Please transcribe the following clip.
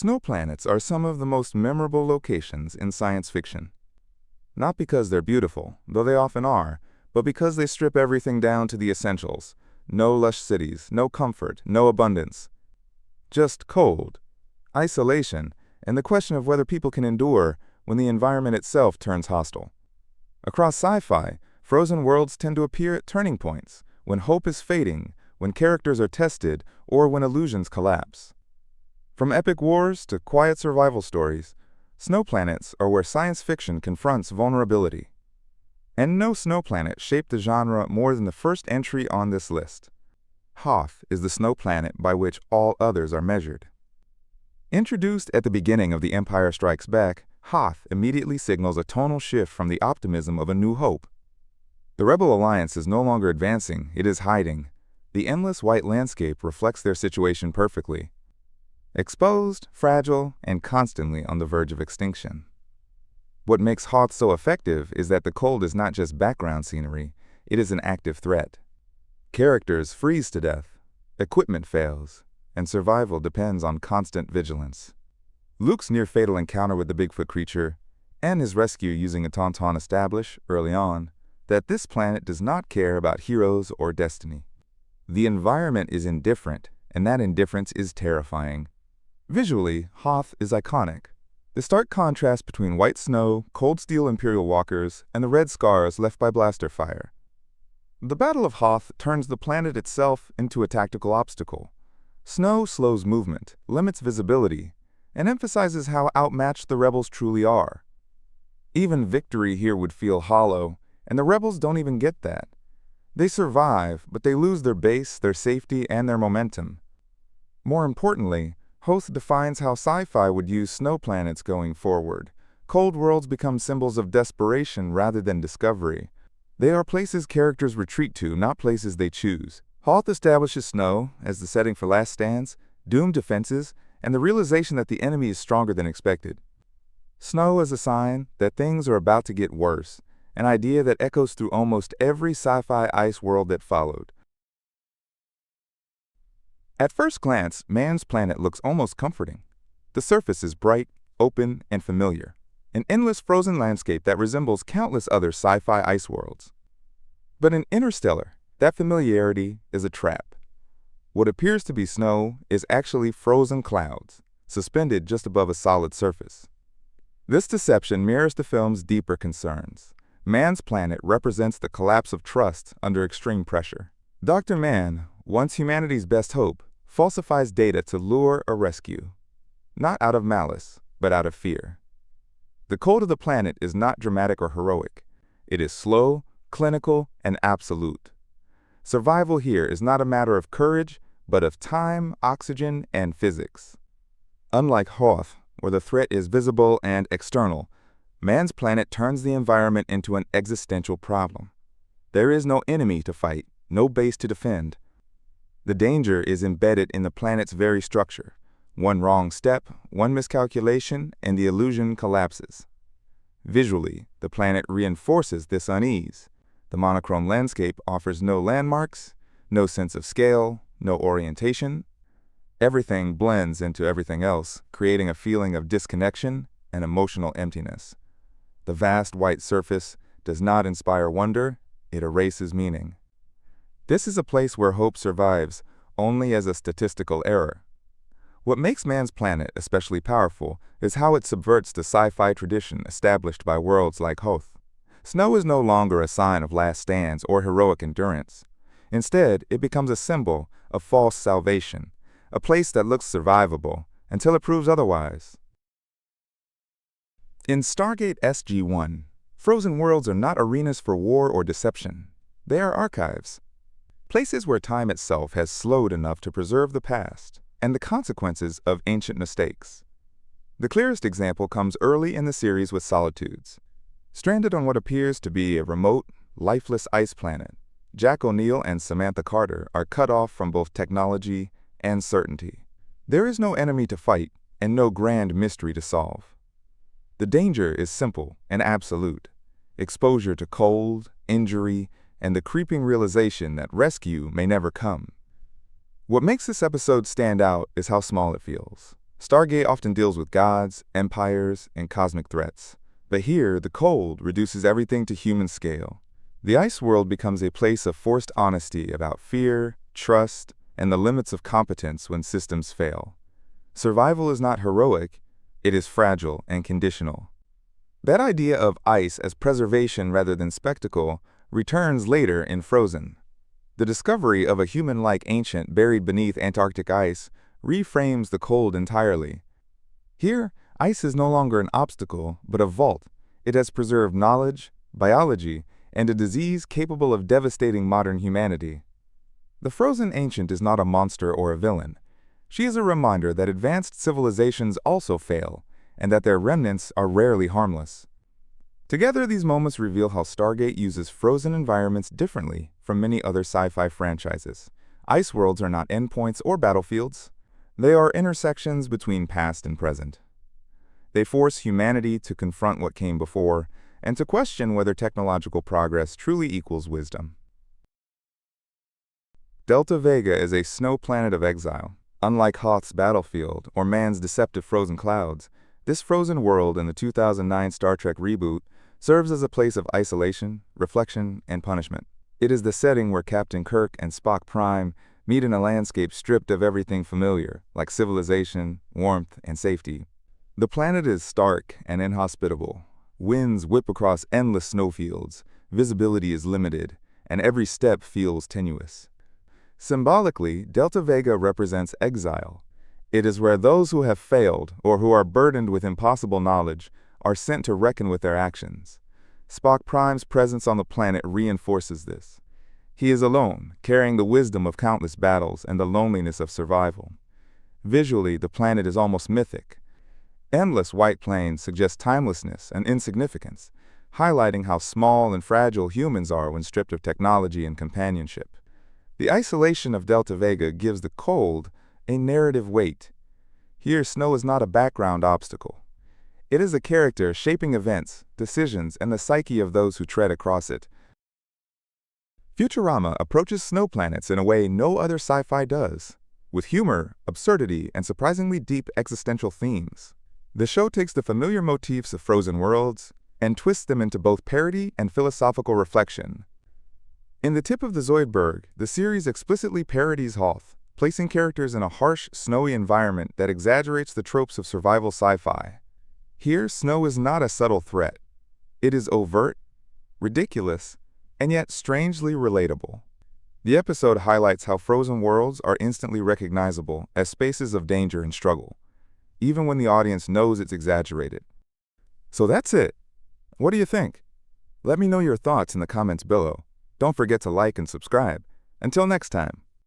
Snow planets are some of the most memorable locations in science fiction. Not because they're beautiful, though they often are, but because they strip everything down to the essentials. No lush cities, no comfort, no abundance. Just cold, isolation, and the question of whether people can endure when the environment itself turns hostile. Across sci-fi, frozen worlds tend to appear at turning points, when hope is fading, when characters are tested, or when illusions collapse. From epic wars to quiet survival stories, snow planets are where science fiction confronts vulnerability. And no snow planet shaped the genre more than the first entry on this list. Hoth is the snow planet by which all others are measured. Introduced at the beginning of The Empire Strikes Back, Hoth immediately signals a tonal shift from the optimism of A New Hope. The Rebel Alliance is no longer advancing, it is hiding. The endless white landscape reflects their situation perfectly. Exposed, fragile, and constantly on the verge of extinction. What makes Hoth so effective is that the cold is not just background scenery, it is an active threat. Characters freeze to death, equipment fails, and survival depends on constant vigilance. Luke's near-fatal encounter with the Bigfoot creature and his rescue using a tauntaun establish, early on, that this planet does not care about heroes or destiny. The environment is indifferent, and that indifference is terrifying. Visually, Hoth is iconic. The stark contrast between white snow, cold steel Imperial walkers, and the red scars left by blaster fire. The Battle of Hoth turns the planet itself into a tactical obstacle. Snow slows movement, limits visibility, and emphasizes how outmatched the rebels truly are. Even victory here would feel hollow, and the rebels don't even get that. They survive, but they lose their base, their safety, and their momentum. More importantly, Hoth defines how sci-fi would use snow planets going forward. Cold worlds become symbols of desperation rather than discovery. They are places characters retreat to, not places they choose. Hoth establishes snow as the setting for last stands, doomed defenses, and the realization that the enemy is stronger than expected. Snow is a sign that things are about to get worse, an idea that echoes through almost every sci-fi ice world that followed. At first glance, man's planet looks almost comforting. The surface is bright, open, and familiar, an endless frozen landscape that resembles countless other sci-fi ice worlds. But in Interstellar, that familiarity is a trap. What appears to be snow is actually frozen clouds, suspended just above a solid surface. This deception mirrors the film's deeper concerns. Man's planet represents the collapse of trust under extreme pressure. Dr. Mann, once humanity's best hope, falsifies data to lure or rescue, not out of malice, but out of fear. The cold of the planet is not dramatic or heroic. It is slow, clinical, and absolute. Survival here is not a matter of courage, but of time, oxygen, and physics. Unlike Hoth, where the threat is visible and external, man's planet turns the environment into an existential problem. There is no enemy to fight, no base to defend. The danger is embedded in the planet's very structure. One wrong step, one miscalculation, and the illusion collapses. Visually, the planet reinforces this unease. The monochrome landscape offers no landmarks, no sense of scale, no orientation. Everything blends into everything else, creating a feeling of disconnection and emotional emptiness. The vast white surface does not inspire wonder, it erases meaning. This is a place where hope survives only as a statistical error. What makes man's planet especially powerful is how it subverts the sci-fi tradition established by worlds like Hoth. Snow is no longer a sign of last stands or heroic endurance. Instead, it becomes a symbol of false salvation, a place that looks survivable until it proves otherwise. In Stargate SG-1, frozen worlds are not arenas for war or deception. They are archives. Places where time itself has slowed enough to preserve the past and the consequences of ancient mistakes. The clearest example comes early in the series with Solitudes. Stranded on what appears to be a remote, lifeless ice planet, Jack O'Neill and Samantha Carter are cut off from both technology and certainty. There is no enemy to fight and no grand mystery to solve. The danger is simple and absolute: exposure to cold, injury, and the creeping realization that rescue may never come. What makes this episode stand out is how small it feels. Stargate often deals with gods, empires, and cosmic threats. But here, the cold reduces everything to human scale. The ice world becomes a place of forced honesty about fear, trust, and the limits of competence when systems fail. Survival is not heroic, it is fragile and conditional. That idea of ice as preservation rather than spectacle returns later in Frozen. The discovery of a human-like ancient buried beneath Antarctic ice reframes the cold entirely. Here, ice is no longer an obstacle, but a vault. It has preserved knowledge, biology, and a disease capable of devastating modern humanity. The frozen ancient is not a monster or a villain. She is a reminder that advanced civilizations also fail, and that their remnants are rarely harmless. Together, these moments reveal how Stargate uses frozen environments differently from many other sci-fi franchises. Ice worlds are not endpoints or battlefields. They are intersections between past and present. They force humanity to confront what came before and to question whether technological progress truly equals wisdom. Delta Vega is a snow planet of exile. Unlike Hoth's battlefield or man's deceptive frozen clouds, this frozen world in the 2009 Star Trek reboot serves as a place of isolation, reflection, and punishment. It is the setting where Captain Kirk and Spock Prime meet in a landscape stripped of everything familiar, like civilization, warmth, and safety. The planet is stark and inhospitable. Winds whip across endless snowfields, visibility is limited, and every step feels tenuous. Symbolically, Delta Vega represents exile. It is where those who have failed, or who are burdened with impossible knowledge, are sent to reckon with their actions. Spock Prime's presence on the planet reinforces this. He is alone, carrying the wisdom of countless battles and the loneliness of survival. Visually, the planet is almost mythic. Endless white plains suggest timelessness and insignificance, highlighting how small and fragile humans are when stripped of technology and companionship. The isolation of Delta Vega gives the cold a narrative weight. Here, snow is not a background obstacle. It is a character shaping events, decisions, and the psyche of those who tread across it. Futurama approaches snow planets in a way no other sci-fi does, with humor, absurdity, and surprisingly deep existential themes. The show takes the familiar motifs of frozen worlds and twists them into both parody and philosophical reflection. In The Tip of the Zoidberg, the series explicitly parodies Hoth, placing characters in a harsh, snowy environment that exaggerates the tropes of survival sci-fi. Here, snow is not a subtle threat. It is overt, ridiculous, and yet strangely relatable. The episode highlights how frozen worlds are instantly recognizable as spaces of danger and struggle, even when the audience knows it's exaggerated. So that's it. What do you think? Let me know your thoughts in the comments below. Don't forget to like and subscribe. Until next time.